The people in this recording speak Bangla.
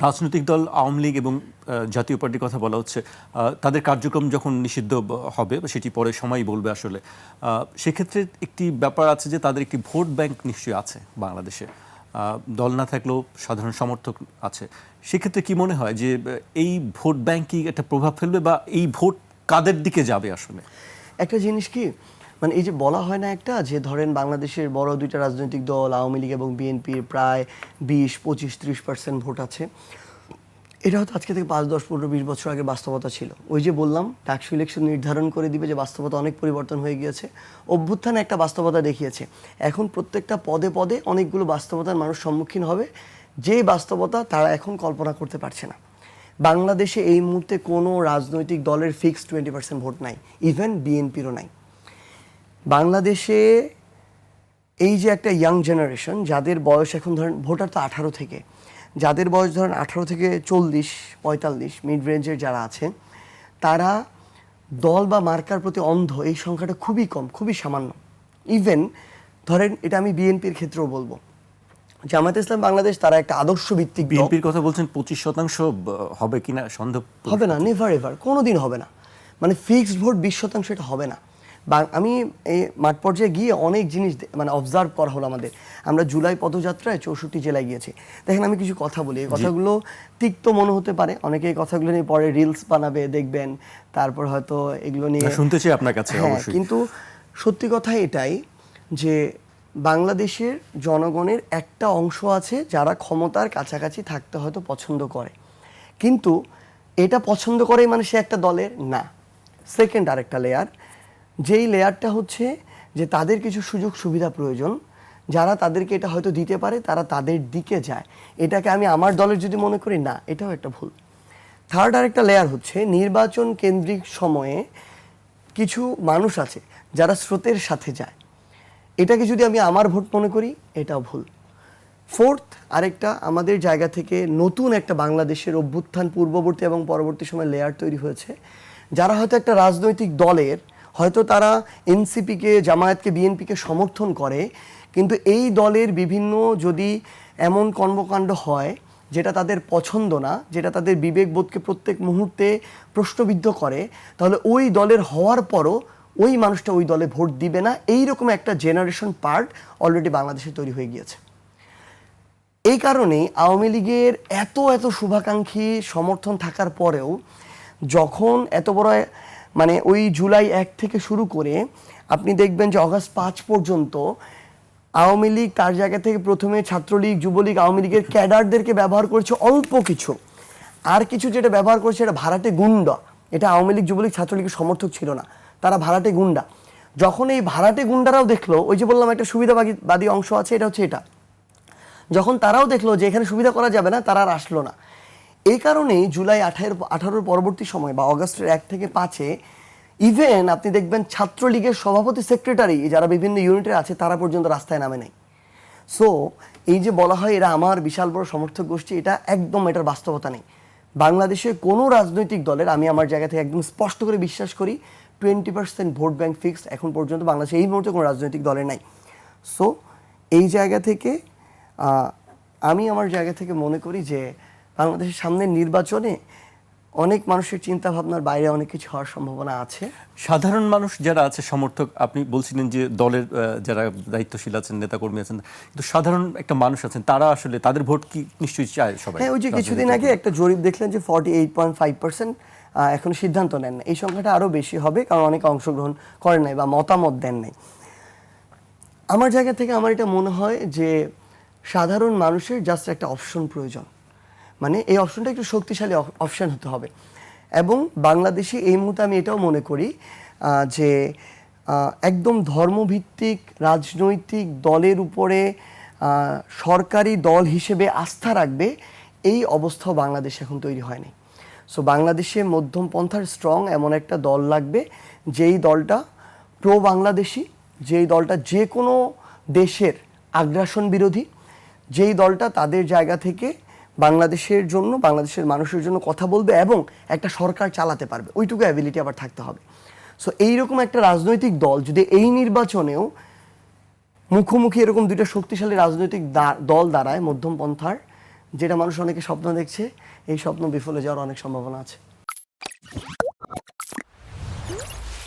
রাজনৈতিক দল আওয়ামী লীগ এবং জাতীয় পার্টির কথা বলা হচ্ছে, তাদের কার্যক্রম যখন নিষিদ্ধ হবে সেটি পরে সময়ই বলবে আসলে। সেক্ষেত্রে একটি ব্যাপার আছে যে তাদের একটি ভোট ব্যাংক নিশ্চয়ই আছে বাংলাদেশে, দল না থাকলেও সাধারণ সমর্থক আছে। সেক্ষেত্রে কি মনে হয় যে এই ভোট ব্যাংক কি একটা প্রভাব ফেলবে, বা এই ভোট কাদের দিকে যাবে আসলে? একটা জিনিস কি, মানে এই যে বলা হয় না একটা, যে ধরেন বাংলাদেশের বড় দুইটা রাজনৈতিক দল আওয়ামী লীগ এবং বিএনপির প্রায় 20, 25, 30% ভোট আছে। এটা হয়তো আজকে থেকে 5, 10, 15, 20 বছর আগে বাস্তবতা ছিল। ওই যে বললাম ডাকসু ইলেকশন নির্ধারণ করে দিবে যে বাস্তবতা অনেক পরিবর্তন হয়ে গিয়েছে। অভ্যুত্থানে একটা বাস্তবতা দেখিয়েছে। এখন প্রত্যেকটা পদে পদে অনেকগুলো বাস্তবতার মানুষ সম্মুখীন হবে, যে বাস্তবতা তারা এখন কল্পনা করতে পারছে না। বাংলাদেশে এই মুহূর্তে কোনো রাজনৈতিক দলের ফিক্সড 20% ভোট নাই, ইভেন বিএনপিরও নাই। বাংলাদেশে এই যে একটা ইয়াং জেনারেশন, যাদের বয়স এখন ধরেন ভোটার তো 18 থেকে, যাদের বয়স ধরেন 18 থেকে 40, 45 মিড রেঞ্জের যারা আছে, তারা দল বা মার্কার প্রতি অন্ধ, এই সংখ্যাটা খুবই কম, খুবই সামান্য। ইভেন ধরেন এটা আমি বিএনপির ক্ষেত্রেও বলবো, জামায়াতে ইসলাম বাংলাদেশ তারা একটা আদর্শ ভিত্তিক দল। বিএনপির কথা বলছেন 25% হবে কিনা সন্দেহ? হবে না, নেভার এভার, কোনোদিন হবে না। মানে ফিক্সড ভোট 20% এটা হবে না। আমি এই মাঠ পর্যায়ে গিয়ে অনেক জিনিস মানে অবজার্ভ করা হলো আমাদের। আমরা জুলাই পদযাত্রায় 64 জেলায় গিয়েছি। দেখেন আমি কিছু কথা বলি, এই কথাগুলো তিক্ত মনে হতে পারে, অনেকে এই কথাগুলো নিয়ে পরে রিলস বানাবে দেখবেন, তারপর হয়তো এগুলো নিয়ে শুনতে চাই আপনার কাছে। অবশ্যই, কিন্তু সত্যি কথা এটাই যে বাংলাদেশের জনগণের একটা অংশ আছে যারা ক্ষমতার কাছাকাছি থাকতে হয়তো পছন্দ করে, কিন্তু এটা পছন্দ করেই মানে সে একটা দলের না। সেকেন্ড আরেকটা লেয়ার, যেই লেয়ারটা হচ্ছে যে তাদের কিছু সুযোগ সুবিধা প্রয়োজন, যারা তাদেরকে এটা হয়তো দিতে পারে তারা তাদের দিকে যায়। এটাকে আমি আমার দলের যদি মনে করি, না, এটাও একটা ভুল। থার্ড আরেকটা লেয়ার হচ্ছে নির্বাচন কেন্দ্রিক সময়ে কিছু মানুষ আছে যারা স্রোতের সাথে যায়, এটাকে যদি আমি আমার ভোট মনে করি, এটাও ভুল। ফোর্থ আরেকটা আমাদের জায়গা থেকে নতুন একটা বাংলাদেশের অভ্যুত্থান পূর্ববর্তী এবং পরবর্তী সময় লেয়ার তৈরি হয়েছে, যারা হয়তো একটা রাজনৈতিক দলের, হয়তো তারা এনসিপিকে, জামায়াতকে, বিএনপিকে সমর্থন করে, কিন্তু এই দলের বিভিন্ন যদি এমন কর্মকাণ্ড হয় যেটা তাদের পছন্দ না, যেটা তাদের বিবেকবোধকে প্রত্যেক মুহূর্তে প্রশ্নবিদ্ধ করে, তাহলে ওই দলের হওয়ার পরও ওই মানুষটা ওই দলে ভোট দিবে না। এইরকম একটা জেনারেশন পার্ট অলরেডি বাংলাদেশে তৈরি হয়ে গিয়েছে। এই কারণেই আওয়ামী লীগের এত এত শুভাকাঙ্ক্ষী সমর্থন থাকার পরেও যখন এত বড়, মানে ওই জুলাই 1 থেকে শুরু করে আপনি দেখবেন যে অগাস্ট 5 পর্যন্ত আওয়ামী লীগ তার জায়গা থেকে প্রথমে ছাত্রলীগ, যুবলীগ, আওয়ামী লীগের ক্যাডারদেরকে ব্যবহার করেছে অল্প কিছু, আর কিছু যেটা ব্যবহার করেছে এটা ভাড়াটে গুন্ডা। এটা আওয়ামী লীগ, যুবলীগ, ছাত্রলীগের সমর্থক ছিল না, তারা ভাড়াটে গুন্ডা। যখন এই ভাড়াটে গুন্ডারাও দেখলো, ওই যে বললাম একটা সুবিধাবাদী অংশ আছে, এটা হচ্ছে এটা, যখন তারাও দেখলো যে এখানে সুবিধা করা যাবে না, তারা আর আসলো না। এই কারণেই জুলাই 18 পরবর্তী সময় বা অগাস্টের 1 থেকে 5-এ ইভেন আপনি দেখবেন ছাত্রলীগের সভাপতি, সেক্রেটারি যারা বিভিন্ন ইউনিটে আছে, তারা পর্যন্ত রাস্তায় নামে নাই। সো এই যে বলা হয় এরা আমার বিশাল বড় সমর্থক গোষ্ঠী, এটা একদম, এটার বাস্তবতা নেই। বাংলাদেশের কোনো রাজনৈতিক দলের, আমি আমার জায়গা থেকে একদম স্পষ্ট করে বিশ্বাস করি, 20% ভোট ব্যাংক ফিক্সড এখন পর্যন্ত বাংলাদেশে এই মুহূর্তে কোনো রাজনৈতিক দলের নাই। সো এই জায়গা থেকে আমি আমার জায়গা থেকে মনে করি যে বাংলাদেশের সামনের নির্বাচনে অনেক মানুষের চিন্তা ভাবনার বাইরে অনেক কিছু হওয়ার সম্ভাবনা আছে। সাধারণ মানুষ যারা আছে সমর্থক, আপনি বলছিলেন যে দলের যারা দায়িত্বশীল আছেন, নেতাকর্মী আছেন, কিন্তু সাধারণ একটা মানুষ আছেন, তারা আসলে তাদের ভোট কি নিশ্চয়ই চায় সবাই? হ্যাঁ, ওই যে কিছুদিন আগে একটা জরিপ দেখলেন যে 48.5% এখন সিদ্ধান্ত নেন না। এই সংখ্যাটা আরও বেশি হবে, কারণ অনেকে অংশগ্রহণ করেন নাই বা মতামত দেন নাই। আমার জায়গা থেকে আমার এটা মনে হয় যে সাধারণ মানুষের জাস্ট একটা অপশন প্রয়োজন, মানে এই অপশনটা একটু শক্তিশালী অপশন হতে হবে। এবং বাংলাদেশে এই মুহূর্তে আমি এটাও মনে করি যে একদম ধর্মভিত্তিক রাজনৈতিক দলের উপরে সরকারি দল হিসেবে আস্থা রাখবে, এই অবস্থাও বাংলাদেশে এখন তৈরি হয়নি। সো বাংলাদেশে মধ্যম পন্থার স্ট্রং এমন একটা দল লাগবে, যেই দলটা প্রো বাংলাদেশি, যেই দলটা যে কোনো দেশের আগ্রাসন বিরোধী, যেই দলটা তাদের জায়গা থেকে বাংলাদেশের জন্য, বাংলাদেশের মানুষের জন্য কথা বলবে এবং একটা সরকার চালাতে পারবে, ওইটুকু অ্যাবিলিটি আবার থাকতে হবে। সো এইরকম একটা রাজনৈতিক দল যদি এই নির্বাচনেও মুখোমুখি এরকম দুইটা শক্তিশালী রাজনৈতিক দল দাঁড়ায় মধ্যম পন্থার, যেটা মানুষ অনেকে স্বপ্ন দেখছে, এই স্বপ্ন বিফলে যাওয়ার অনেক সম্ভাবনা আছে।